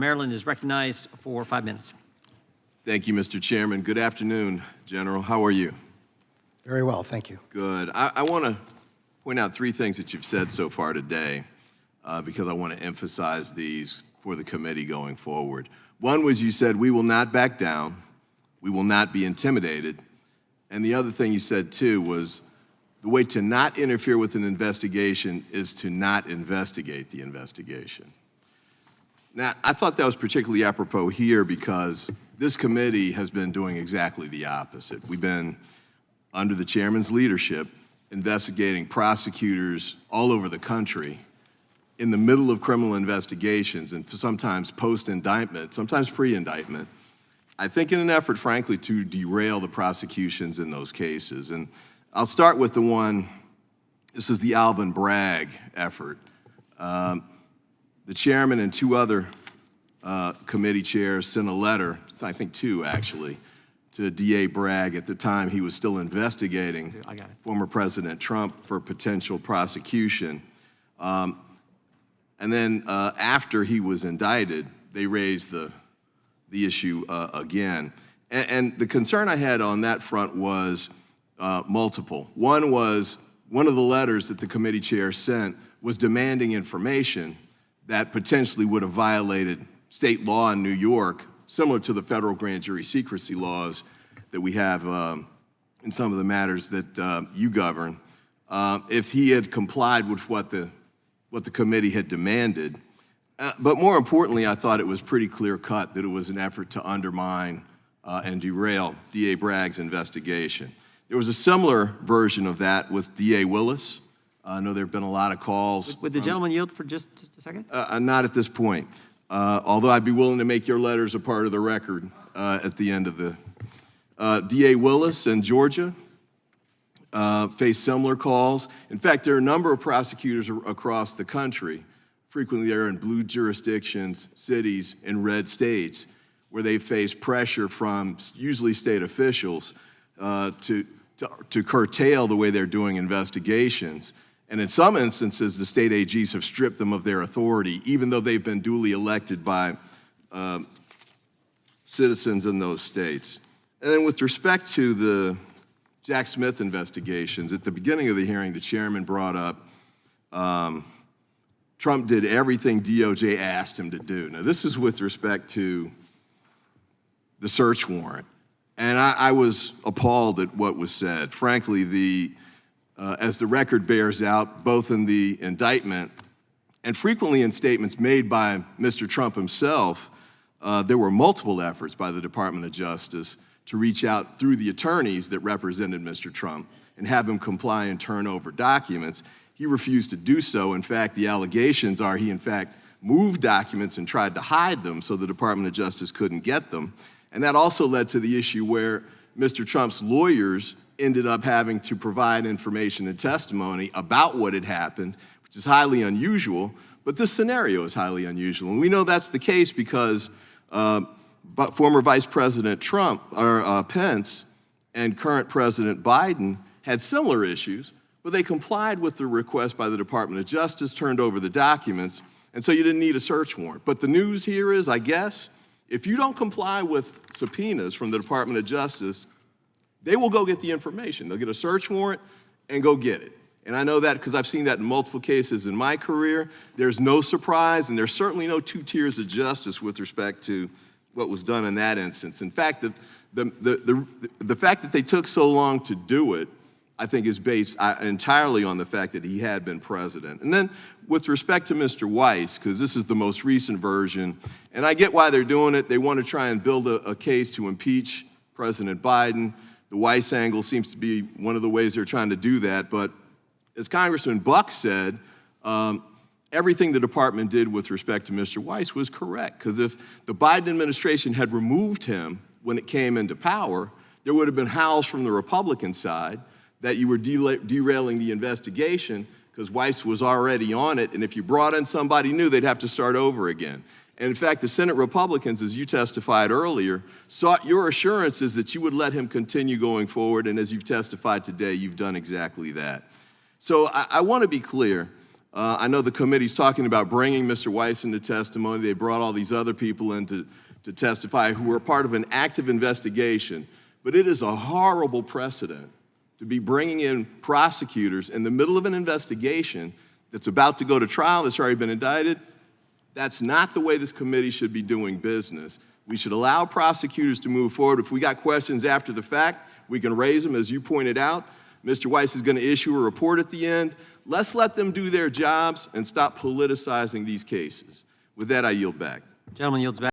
Maryland is recognized for 5 minutes. Thank you, Mr. Chairman. Good afternoon, General. How are you? Very well, thank you. Good. I want to point out 3 things that you've said so far today because I want to emphasize these for the committee going forward. One was you said, we will not back down, we will not be intimidated. And the other thing you said, too, was the way to not interfere with an investigation is to not investigate the investigation. Now, I thought that was particularly apropos here because this committee has been doing exactly the opposite. We've been, under the chairman's leadership, investigating prosecutors all over the country in the middle of criminal investigations and sometimes post-indictment, sometimes pre-indictment, I think in an effort, frankly, to derail the prosecutions in those cases. And I'll start with the one, this is the Alvin Bragg effort. The chairman and 2 other committee chairs sent a letter, I think 2 actually, to DA Bragg. At the time he was still investigating former President Trump for potential prosecution. And then after he was indicted, they raised the issue again. And the concern I had on that front was multiple. One was, one of the letters that the committee chair sent was demanding information that potentially would have violated state law in New York, similar to the federal grand jury secrecy laws that we have in some of the matters that you govern, if he had complied with what the committee had demanded. But more importantly, I thought it was pretty clear-cut that it was an effort to undermine and derail DA Bragg's investigation. There was a similar version of that with DA Willis. I know there have been a lot of calls. Would the gentleman yield for just a second? Not at this point, although I'd be willing to make your letters a part of the record at the end of the... DA Willis in Georgia faced similar calls. In fact, there are a number of prosecutors across the country, frequently they're in blue jurisdictions, cities, and red states, where they face pressure from usually state officials to curtail the way they're doing investigations. And in some instances, the state AGs have stripped them of their authority, even though they've been duly elected by citizens in those states. And then with respect to the Jack Smith investigations, at the beginning of the hearing, the chairman brought up Trump did everything DOJ asked him to do. Now, this is with respect to the search warrant. And I was appalled at what was said. Frankly, as the record bears out, both in the indictment and frequently in statements made by Mr. Trump himself, there were multiple efforts by the Department of Justice to reach out through the attorneys that represented Mr. Trump and have him comply and turn over documents. He refused to do so. In fact, the allegations are he, in fact, moved documents and tried to hide them so the Department of Justice couldn't get them. And that also led to the issue where Mr. Trump's lawyers ended up having to provide information and testimony about what had happened, which is highly unusual, but this scenario is highly unusual. And we know that's the case because former Vice President Pence and current President Biden had similar issues, but they complied with the request by the Department of Justice, turned over the documents, and so you didn't need a search warrant. But the news here is, I guess, if you don't comply with subpoenas from the Department of Justice, they will go get the information. They'll get a search warrant and go get it. And I know that because I've seen that in multiple cases in my career. There's no surprise, and there's certainly no 2 tiers of justice with respect to what was done in that instance. In fact, the fact that they took so long to do it, I think is based entirely on the fact that he had been president. And then with respect to Mr. Weiss, because this is the most recent version, and I get why they're doing it. They want to try and build a case to impeach President Biden. The Weiss angle seems to be one of the ways they're trying to do that. But as Congressman Buck said, everything the department did with respect to Mr. Weiss was correct, because if the Biden administration had removed him when it came into power, there would have been howls from the Republican side that you were derailing the investigation because Weiss was already on it, and if you brought in somebody new, they'd have to start over again. And in fact, the Senate Republicans, as you testified earlier, sought your assurances that you would let him continue going forward, and as you've testified today, you've done exactly that. So I want to be clear. I know the committee's talking about bringing Mr. Weiss into testimony. They brought all these other people in to testify who were part of an active investigation. But it is a horrible precedent to be bringing in prosecutors in the middle of an investigation that's about to go to trial, that's already been indicted. That's not the way this committee should be doing business. We should allow prosecutors to move forward. If we got questions after the fact, we can raise them, as you pointed out. Mr. Weiss is going to issue a report at the end. Let's let them do their jobs and stop politicizing these cases. With that, I yield back. Gentleman yields back.